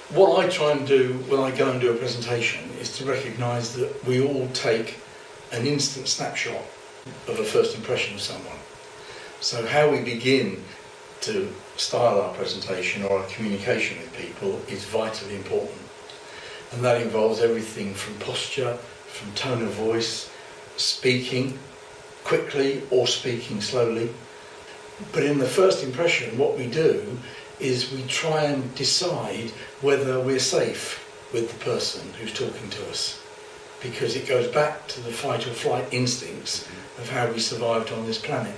What I try and do when I go and do a presentation is to recognise that we all take an instant snapshot of a first impression of someone. So how we begin to style our presentation or our communication with people is vitally important. And that involves everything from posture, from tone of voice, speaking quickly or speaking slowly. But in the first impression, what we do is we try and decide whether we're safe with the person who's talking to us, because it goes back to the fight or flight instincts of how we survived on this planet.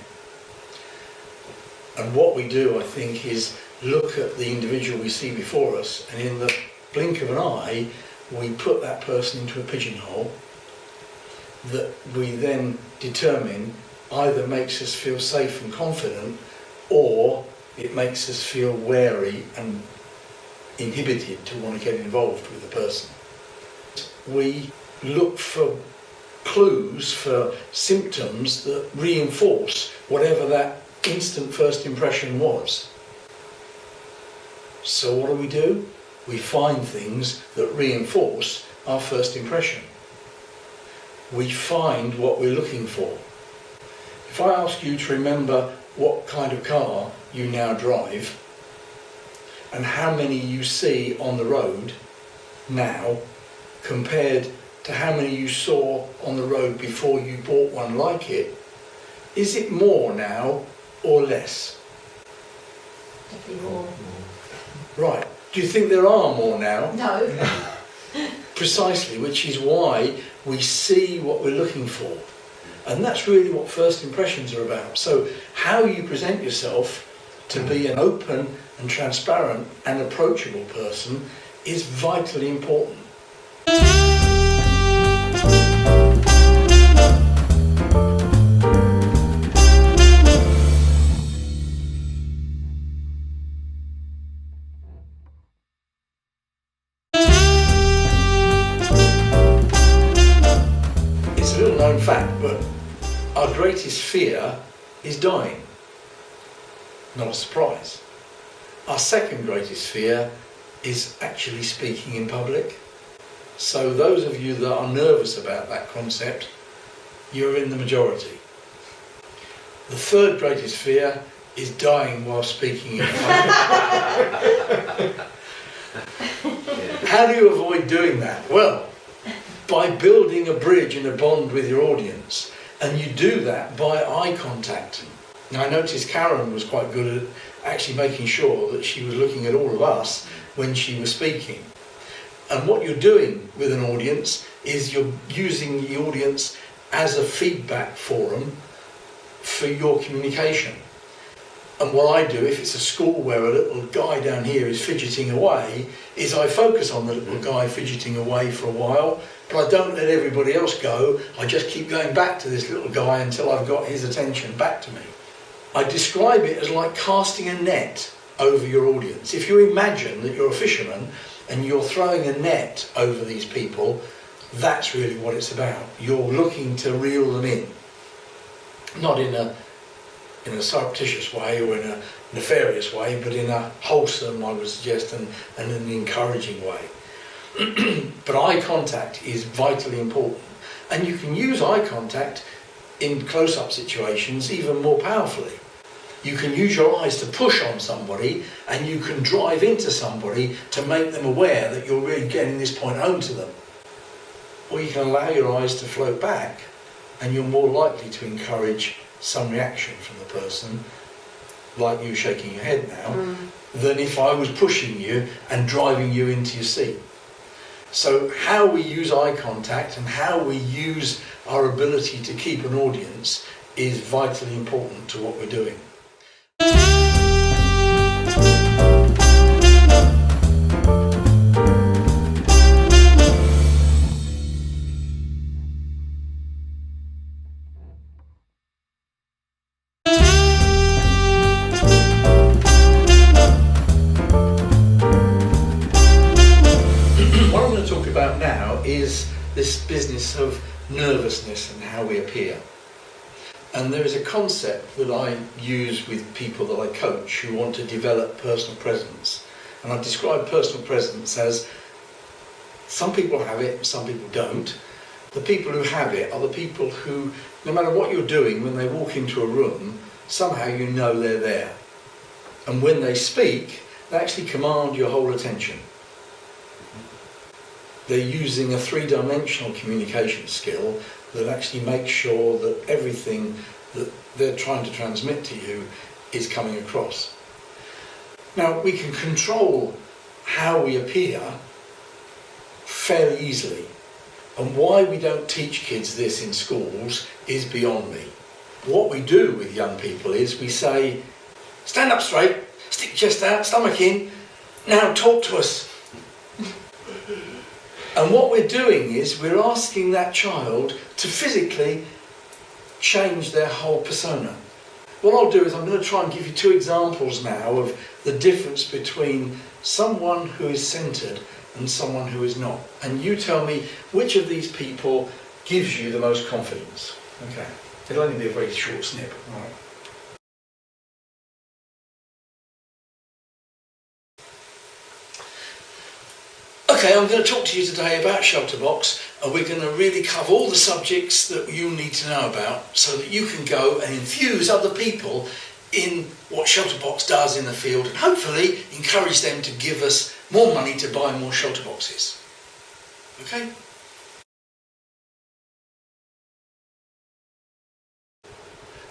And what we do, I think, is look at the individual we see before us, and in the blink of an eye, we put that person into a pigeonhole that we then determine either makes us feel safe and confident, or it makes us feel wary and inhibited to want to get involved with the person. We look for clues, for symptoms that reinforce whatever that instant first impression was. So what do? We find things that reinforce our first impression. We find what we're looking for. If I ask you to remember what kind of car you now drive and how many you see on the road now compared to how many you saw on the road before you bought one like it, is it more now or less? Definitely more. Right. Do you think there are more now? No. Precisely, which is why we see what we're looking for. And that's really what first impressions are about. So how you present yourself to be an open and transparent and approachable person is vitally important. It's a little known fact, but our greatest fear is dying. Not a surprise. Our second greatest fear is actually speaking in public. So those of you that are nervous about that concept, you're in the majority. The third greatest fear is dying while speaking in public. How do you avoid doing that? Well, by building a bridge and a bond with your audience. And you do that by eye contact. Now, I noticed Karen was quite good at actually making sure that she was looking at all of us when she was speaking. And what you're doing with an audience is you're using the audience as a feedback forum for your communication. And what I do, if it's a school where a little guy down here is fidgeting away, is I focus on the little guy fidgeting away for a while, but I don't let everybody else go. I just keep going back to this little guy until I've got his attention back to me. I describe it as like casting a net over your audience. If you imagine that you're a fisherman and you're throwing a net over these people, that's really what it's about. You're looking to reel them in, not in a surreptitious way or in a nefarious way, but in a wholesome, I would suggest, and an encouraging way. But eye contact is vitally important, and you can use eye contact in close-up situations even more powerfully. You can use your eyes to push on somebody, and you can drive into somebody to make them aware that you're really getting this point home to them. Or you can allow your eyes to float back, and you're more likely to encourage some reaction from the person, like you shaking your head now, than if I was pushing you and driving you into your seat. So how we use eye contact and how we use our ability to keep an audience is vitally important to what we're doing. About now is this business of nervousness and how we appear. And there is a concept that I use with people that I coach who want to develop personal presence. And I've described personal presence as some people have it, some people don't. The people who have it are the people who, no matter what you're doing, when they walk into a room, somehow you know they're there. And when they speak, they actually command your whole attention. They're using a three-dimensional communication skill that actually makes sure that everything that they're trying to transmit to you is coming across. Now, we can control how we appear fairly easily. And why we don't teach kids this in schools is beyond me. What we do with young people is we say, stand up straight, stick your chest out, stomach in, now talk to us. And what we're doing is we're asking that child to physically change their whole persona. What I'll do is I'm going to try and give you two examples now of the difference between someone who is centred and someone who is not. And you tell me which of these people gives you the most confidence. Okay. It'll only be a very short snip. All right. Okay, I'm going to talk to you today about Shelterbox, and we're going to really cover all the subjects that you need to know about so that you can go and infuse other people in what Shelterbox does in the field and hopefully encourage them to give us more money to buy more shelter boxes. Okay?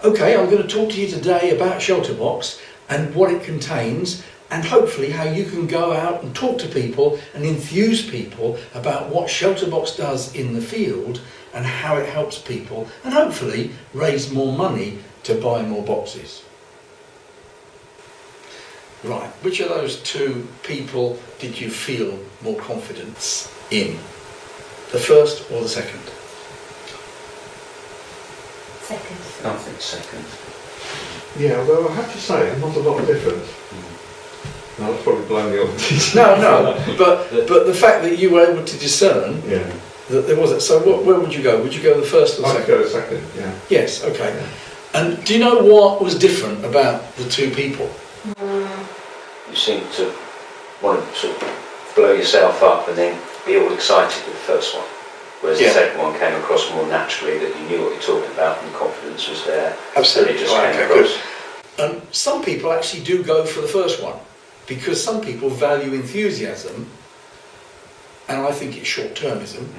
Okay, I'm going to talk to you today about Shelterbox and what it contains, and hopefully how you can go out and talk to people and enthuse people about what Shelterbox does in the field and how it helps people, and hopefully raise more money to buy more boxes. Right, which of those two people did you feel more confidence in? The first or the second? Second. I think second. Yeah, although I have to say, not a lot of difference. No, that's probably blowing the audience. No, but the fact that you were able to discern Yeah. that there wasn't. So where would you go? Would you go the first or the I'd second? go the second, yeah. Yes, okay. And do you know what was different about the two people? You seem to want to sort of blow yourself up and then be all excited with the first one. Whereas Yeah. the second one came across more naturally, that you knew what you're talking about and the confidence was there. Absolutely. And it just Right, came okay, across. And some people actually do go for the first one because some people value enthusiasm, and I think it's short-termism.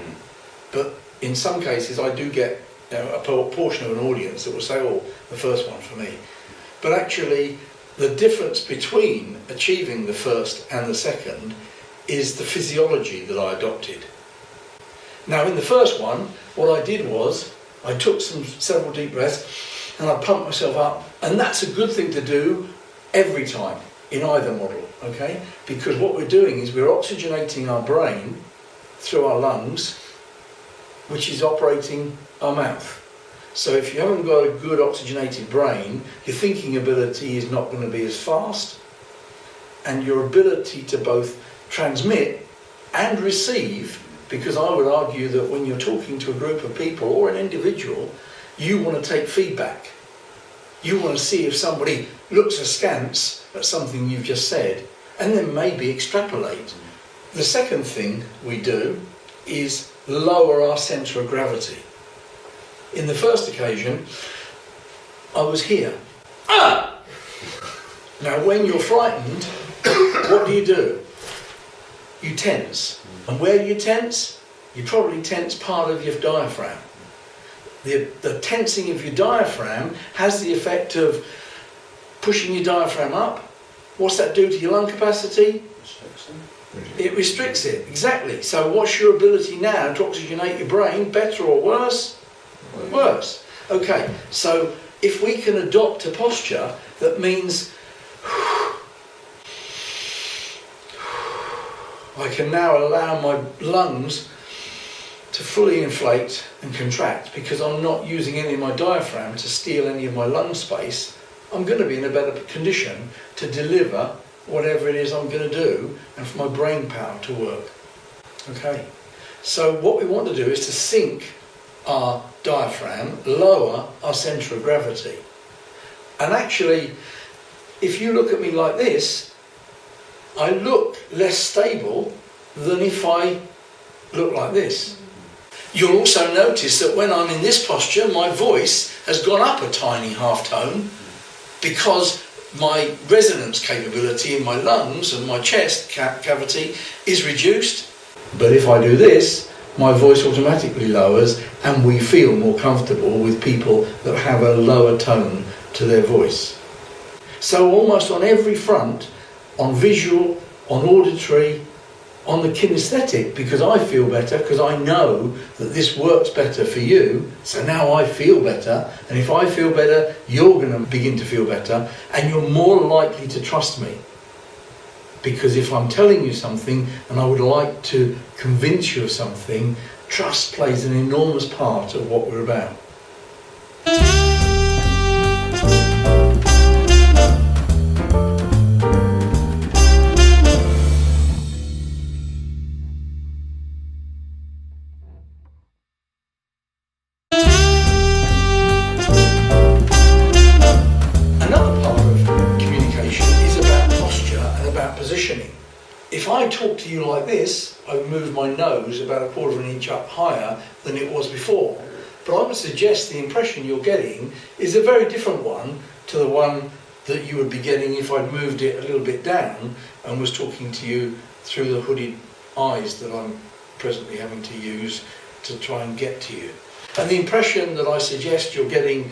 But in some cases, I do get a portion of an audience that will say, "Oh, the first one for me." But actually, the difference between achieving the first and the second is the physiology that I adopted. Now, in the first one, what I did was I took several deep breaths and I pumped myself up, and that's a good thing to do every time in either model, okay? Because what we're doing is we're oxygenating our brain through our lungs, which is operating our mouth. So if you haven't got a good oxygenated brain, your thinking ability is not going to be as fast, and your ability to both transmit and receive, because I would argue that when you're talking to a group of people or an individual, you want to take feedback. You want to see if somebody looks askance at something you've just said, and then maybe extrapolate. The second thing we do is lower our centre of gravity. In the first occasion, I was here. Ah! Now, when you're frightened, what do? You tense. And where do you tense? You probably tense part of your diaphragm. The tensing of your diaphragm has the effect of pushing your diaphragm up. What's that do to your lung capacity? It restricts it, exactly. So what's your ability now to oxygenate your brain, better or worse? Worse. Okay, so if we can adopt a posture that means I can now allow my lungs to fully inflate and contract because I'm not using any of my diaphragm to steal any of my lung space, I'm going to be in a better condition to deliver whatever it is I'm going to do and for my brain power to work. Okay, so what we want to do is to sink our diaphragm, lower our centre of gravity. And actually, if you look at me like this, I look less stable than if I look like this. You'll also notice that when I'm in this posture, my voice has gone up a tiny half tone because my resonance capability in my lungs and my chest cavity is reduced. But if I do this, my voice automatically lowers and we feel more comfortable with people that have a lower tone to their voice. So almost on every front, on visual, on auditory, on the kinesthetic, because I feel better, because I know that this works better for you, so now I feel better, and if I feel better, you're going to begin to feel better, and you're more likely to trust me. Because if I'm telling you something, and I would like to convince you of something, trust plays an enormous part of what we're about. Positioning. If I talk to you like this, I would move my nose about 1/4 of an inch up higher than it was before. But I would suggest the impression you're getting is a very different one to the one that you would be getting if I'd moved it a little bit down and was talking to you through the hooded eyes that I'm presently having to use to try and get to you. And the impression that I suggest you're getting,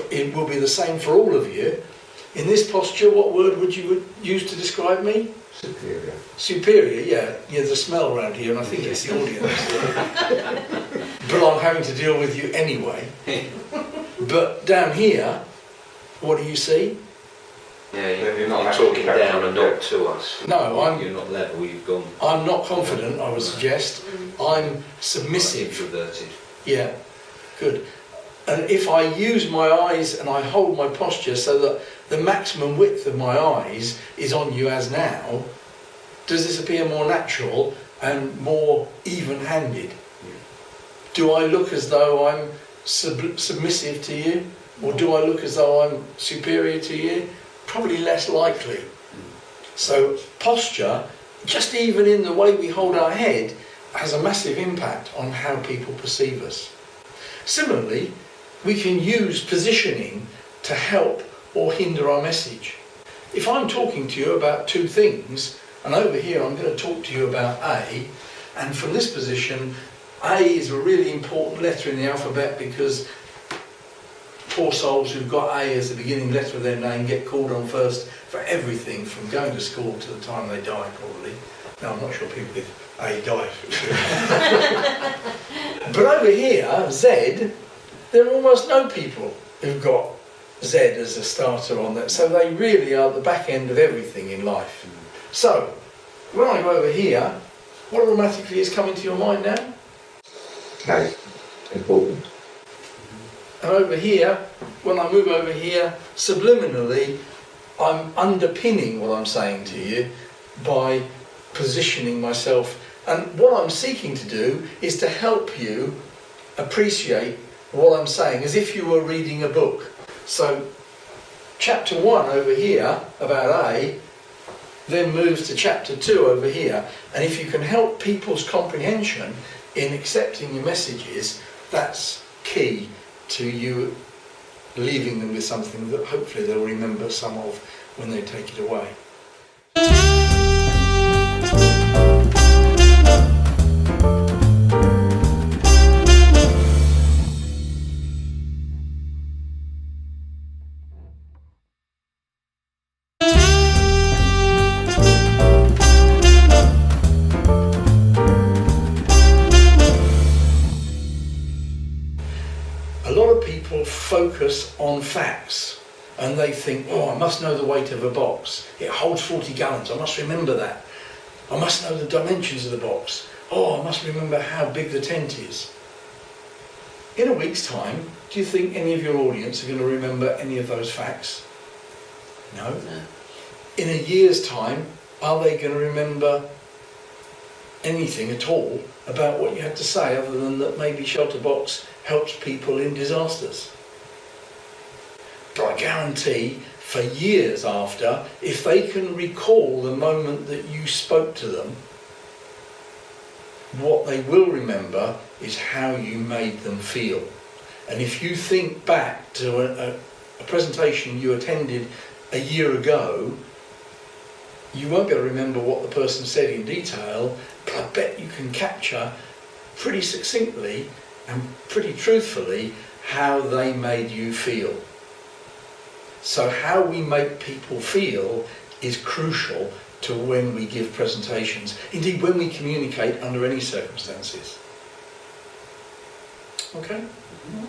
it will be the same for all of you. In this posture, what word would you use to describe me? Superior. Superior, yeah. There's a smell around here, and I think it's the audience. But I'm having to deal with you anyway. But down here, what do you see? Yeah, you're not talking down and not to us. No, You're not level, you've gone. I'm not confident, I would suggest. I'm submissive. Introverted. Yeah, good. And if I use my eyes and I hold my posture so that the maximum width of my eyes is on you as now, does this appear more natural and more even-handed? Yeah. Do I look as though I'm submissive to you? Or do I look as though I'm superior to you? Probably less likely. So posture, just even in the way we hold our head, has a massive impact on how people perceive us. Similarly, we can use positioning to help or hinder our message. If I'm talking to you about two things, and over here I'm going to talk to you about A, and from this position, A is a really important letter in the alphabet because poor souls who've got A as the beginning letter of their name get called on first for everything from going to school to the time they die, probably. Now, I'm not sure people with A die. But over here, Z, there are almost no people who've got Z as a starter on that, so they really are the back end of everything in life. So, when I go over here, what automatically is coming to your mind now? Okay, important. And over here, when I move over here, subliminally, I'm underpinning what I'm saying to you by positioning myself. And what I'm seeking to do is to help you appreciate what I'm saying, as if you were reading a book. So, chapter 1 over here, about A, then moves to chapter 2 over here. And if you can help people's comprehension in accepting your messages, that's key to you leaving them with something that hopefully they'll remember some of when they take it away. A lot of people focus on facts and they think, oh, I must know the weight of a box. It holds 40 gallons, I must remember that. I must know the dimensions of the box. Oh, I must remember how big the tent is. In a week's time, do you think any of your audience are going to remember any of those facts? No. In a year's time, are they going to remember anything at all about what you had to say, other than that maybe Shelterbox helps people in disasters? But I guarantee for years after, if they can recall the moment that you spoke to them, what they will remember is how you made them feel. And if you think back to a presentation you attended a year ago, you won't be able to remember what the person said in detail, but I bet you can capture pretty succinctly and pretty truthfully how they made you feel. So how we make people feel is crucial to when we give presentations, indeed when we communicate under any circumstances. Okay? Yeah.